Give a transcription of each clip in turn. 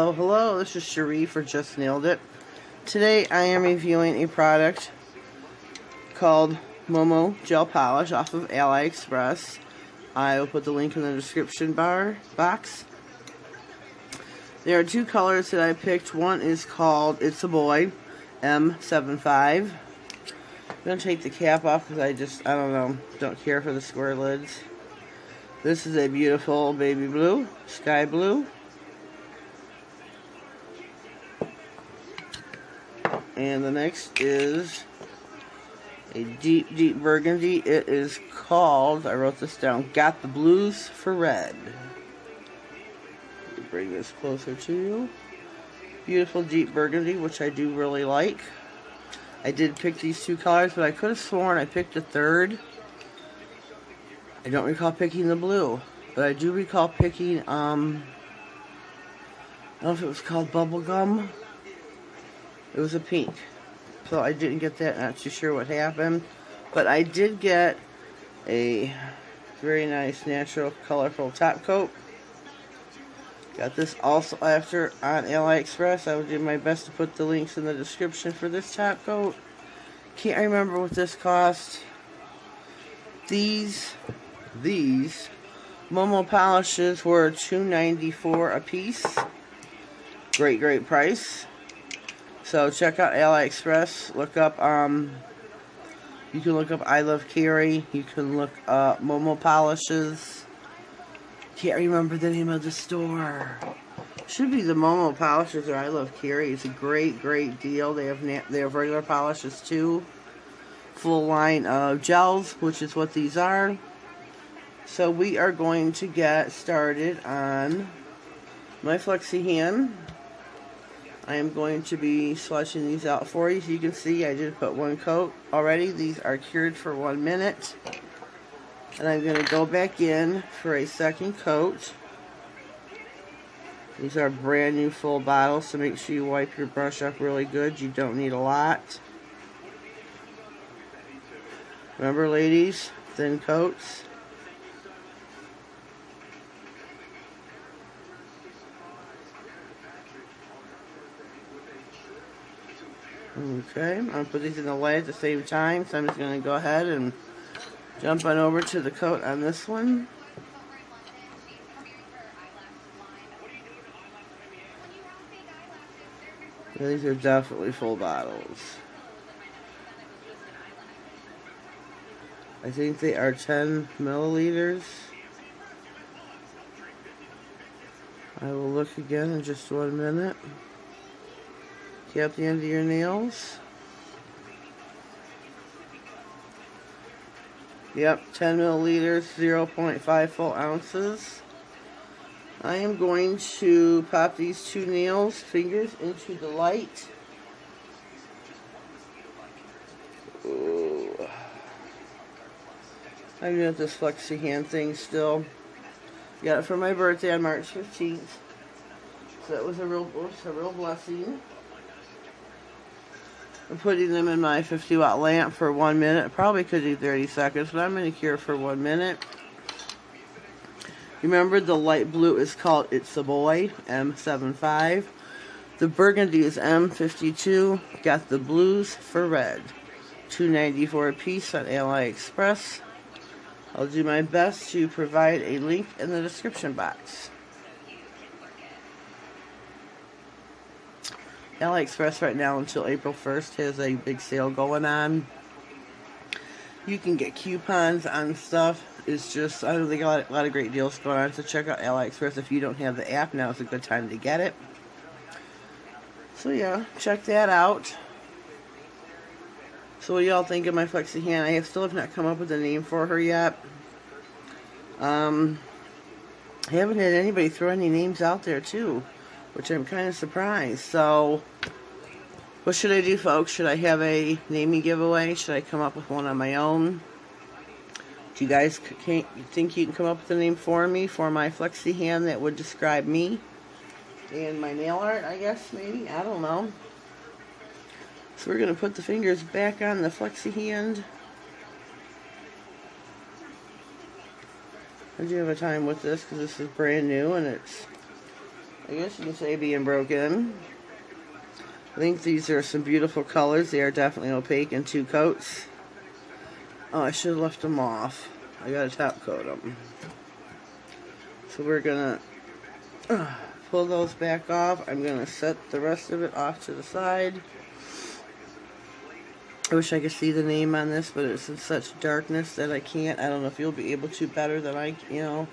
Hello, hello, this is Cherie for Just Nailed It. Today I am reviewing a product called Momo Gel Polish off of Aliexpress. I will put the link in the description box. There are two colors that I picked. One is called It's a Boy, M75. I'm going to take the cap off because don't care for the square lids. This is a beautiful baby blue, sky blue. And the next is a deep, deep burgundy. It is called, I wrote this down, Got the Blues for Red. Let me bring this closer to you. Beautiful deep burgundy, which I do really like. I did pick these two colors, but I could have sworn I picked a third. I don't recall picking the blue, but I do recall picking, I don't know if it was called Bubblegum. It was a pink. So I didn't get that, not too sure what happened. But I did get a very nice, natural, colorful top coat. Got this also after on Aliexpress. I will do my best to put the links in the description for this top coat. Can't remember what this cost. These Momo polishes were $2.94 a piece. Great price. So check out Aliexpress. Look up, you can look up I Love Carrie. You can look up Momo Polishes. Can't remember the name of the store. Should be the Momo Polishes or I Love Carrie. It's a great deal. They have regular polishes too. Full line of gels, which is what these are. So we are going to get started on my flexi hand. I am going to be swatching these out for you. So you can see I did put one coat already. These are cured for 1 minute. And I'm going to go back in for a second coat. These are brand new full bottles, so make sure you wipe your brush up really good. You don't need a lot. Remember, ladies, thin coats. Okay, I'm going to put these in the light at the same time, so I'm just going to go ahead and jump on over to the coat on this one. These are definitely full bottles. I think they are 10 milliliters. I will look again in just 1 minute. At the end of your nails. Yep, 10 milliliters, 0.5 full ounces. I am going to pop these two fingers into the light. Ooh. I'm doing this flexi hand thing still. Got it for my birthday on March 15th. So that was a real blessing. I'm putting them in my 50-watt lamp for 1 minute. Probably could do 30 seconds, but I'm going to cure for 1 minute. Remember, the light blue is called It's a Boy, M75. The burgundy is M52. Got the blues for red. $2.94 a piece on Aliexpress. I'll do my best to provide a link in the description box. Aliexpress right now until April 1st has a big sale going on. You can get coupons on stuff. It's just, I don't think a lot of great deals going on. So check out Aliexpress. If you don't have the app, now is a good time to get it. So yeah, check that out. So what do y'all think of my flexi hand? I still have not come up with a name for her yet. I haven't had anybody throw any names out there too, which I'm kind of surprised. So, what should I do, folks? Should I have a naming giveaway? Should I come up with one on my own? Do you guys think you can come up with a name for me, for my flexi hand that would describe me and my nail art, I guess, maybe? I don't know. So we're going to put the fingers back on the flexi hand. I do have a time with this because this is brand new and it's I guess you can say being broken. I think these are some beautiful colors. They are definitely opaque in 2 coats. Oh, I should have left them off. I gotta top coat them. So we're gonna pull those back off. I'm gonna set the rest of it off to the side. I wish I could see the name on this, but it's in such darkness that I can't. I don't know if you'll be able to better than I, you know.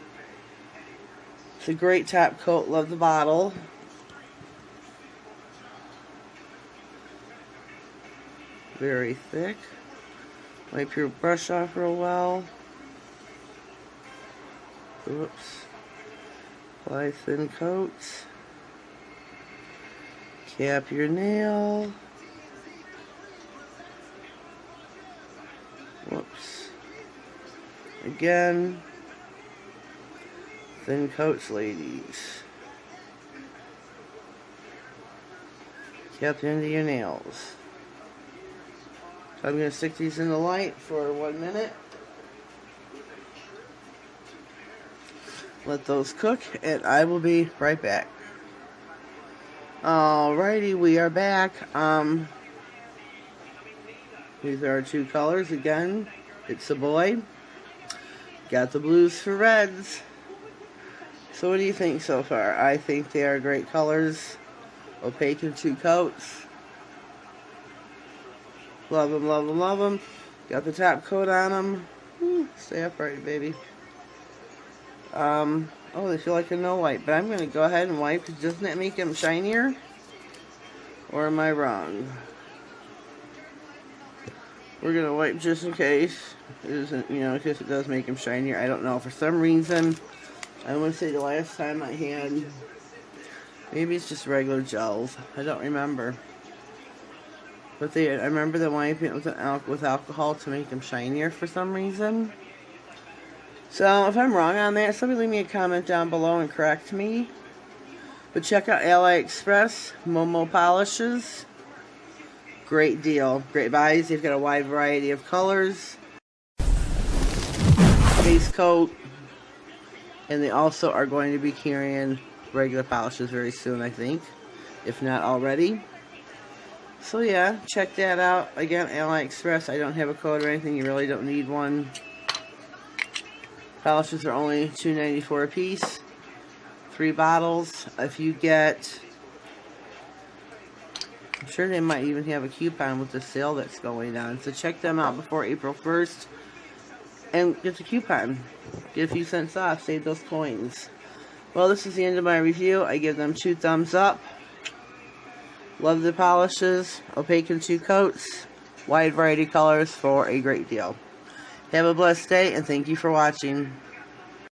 It's a great top coat. Love the bottle. Very thick. Wipe your brush off real well. Oops. Apply thin coats. Cap your nail. Whoops. Again. Thin coats, ladies. Cap into your nails. So I'm going to stick these in the light for 1 minute. Let those cook, and I will be right back. Alrighty, we are back. These are our 2 colors again. It's a boy. Got the blues for reds. So what do you think so far? I think they are great colors. Opaque in 2 coats. Love them, love them, love them. Got the top coat on them. Stay upright, baby. Oh, they feel like a no wipe, but I'm going to go ahead and wipe, because doesn't that make them shinier? Or am I wrong? We're going to wipe just in case. It isn't, you know, because it does make them shinier. I don't know. For some reason, I want to say the last time I had, maybe it's just regular gels. I don't remember. But I remember them wiping it with alcohol to make them shinier for some reason. So, if I'm wrong on that, somebody leave me a comment down below and correct me. But check out Aliexpress, Momo Polishes. Great deal. Great buys. They've got a wide variety of colors. Base coat. And they also are going to be carrying regular polishes very soon, I think. If not already. So yeah, check that out. Again, Aliexpress. I don't have a code or anything. You really don't need one. Polishes are only $2.94 a piece. 3 bottles. If you get, I'm sure they might even have a coupon with the sale that's going on. So check them out before April 1st. And get the coupon. Get a few cents off. Save those coins. Well, this is the end of my review. I give them 2 thumbs up. Love the polishes. Opaque in 2 coats. Wide variety colors for a great deal. Have a blessed day, and thank you for watching.